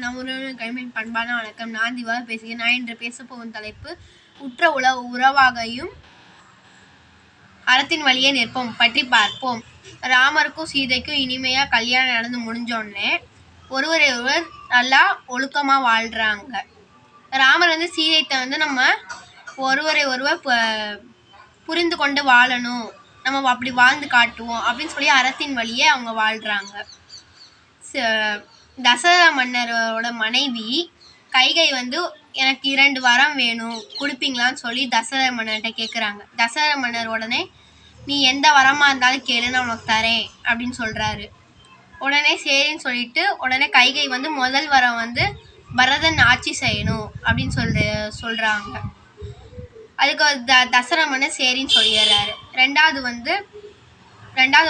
நம் கைமின் பண்பான வணக்கம். நான் திவாக பேசுகிறேன். நான் இன்று பேசப்போகும் தலைப்பு உற்ற உறவாகையும் அறத்தின் வழியே நிற்போம் பற்றி பார்ப்போம். ராமருக்கும் சீதைக்கும் இனிமையா கல்யாணம் நடந்து முடிஞ்சோடனே ஒருவரை ஒருவர் நல்லா ஒழுக்கமா வாழ்றாங்க. ராமர் சீதைத்தை நம்ம ஒருவரை ஒருவர் புரிந்து கொண்டு வாழணும், நம்ம அப்படி வாழ்ந்து காட்டுவோம் அப்படின்னு சொல்லி அறத்தின் வழியே அவங்க வாழ்றாங்க. தசரத மன்னரோட மனைவி கைகை எனக்கு 2 வரம் வேணும், கொடுப்பீங்களான்னு சொல்லி தசரத மன்னர்கிட்ட கேட்குறாங்க. தசரத மன்னர் உடனே நீ எந்த வரமா இருந்தாலும் கேளு, நான் உனக்கு தரேன் அப்படின்னு சொல்றாரு. உடனே சரின்னு சொல்லிட்டு உடனே கைகை முதல் வரம் பரதன் ஆட்சி செய்யணும் அப்படின்னு சொல்றாங்க. அதுக்கு தசரத மன்னர் சரின்னு சொல்லிடுறாரு. ரெண்டாவது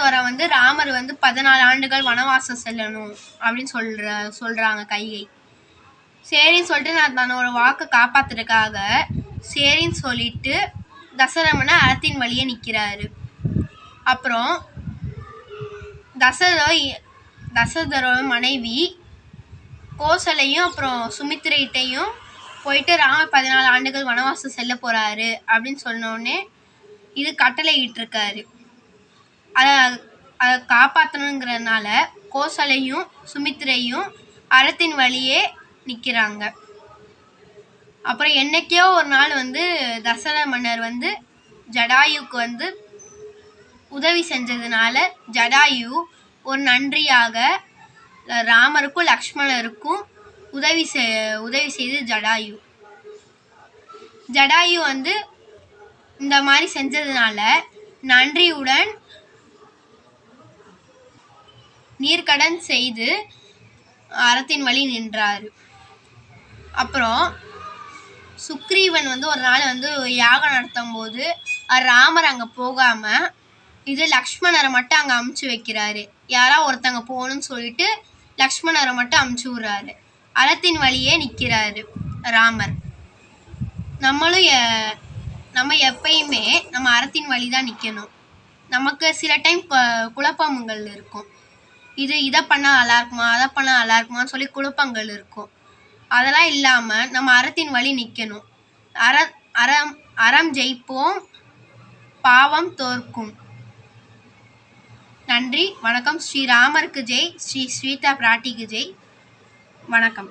வரம் ராமர் 14 ஆண்டுகள் வனவாசம் செல்லணும் அப்படின்னு சொல்றாங்க கைகை. சரின்னு சொல்லிட்டு நான் தன்னோட வாக்கை காப்பாத்துறதுக்காக சரின்னு சொல்லிட்டு தசரத மன்னர் அறத்தின் வழியே நிற்கிறாரு. அப்புறம் தசரதரோட மனைவி கோசலையும் அப்புறம் சுமித்திரைட்டையும் போயிட்டு ராமர் 14 ஆண்டுகள் வனவாசம் செல்ல போறாரு அப்படின்னு சொன்னோடனே இது கட்டளை இட்டிருக்காரு. அதை காப்பாற்றணுங்கிறதுனால கோசலையும் சுமித்திரையும் அறத்தின் வழியே நிற்கிறாங்க. அப்புறம் என்னைக்கோ ஒரு நாள் தசரத மன்னர் ஜடாயுக்கு உதவி செஞ்சதுனால ஜடாயு ஒரு நன்றியாக ராமருக்கும் லக்ஷ்மணருக்கும் உதவி செய்து ஜடாயு இந்த மாதிரி செஞ்சதுனால நன்றியுடன் நீர்க்கடன் செய்து அறத்தின் வழி நின்றாரு. அப்புறம் சுக்ரீவன் ஒரு நாள் யாகம் நடத்தும் போது ராமர் அங்கே போகாம இது லக்ஷ்மணரை மட்டும் அங்கே அமுச்சு வைக்கிறாரு. யாராவது ஒருத்தங்க போகணும்னு சொல்லிட்டு லக்ஷ்மணரை மட்டும் அமுச்சு விடுறாரு. அறத்தின் வழியே நிற்கிறாரு ராமர். நம்ம எப்பயுமே நம்ம அறத்தின் வழி தான் நிற்கணும். நமக்கு சில டைம் குழப்பங்கள் இருக்கும். இதை பண்ணால் நல்லா இருக்குமா, அதை பண்ணால் நல்லா இருக்குமான்னு சொல்லி குழப்பங்கள் இருக்கும். அதெல்லாம் இல்லாமல் நம்ம அறத்தின் வழி நிற்கணும். அறம் ஜெயிப்போம், பாவம் தோற்கும். நன்றி, வணக்கம். ஸ்ரீராமருக்கு ஜெய், ஸ்ரீ ஸ்வீதா பிராட்டிக்கு ஜெய். வணக்கம்.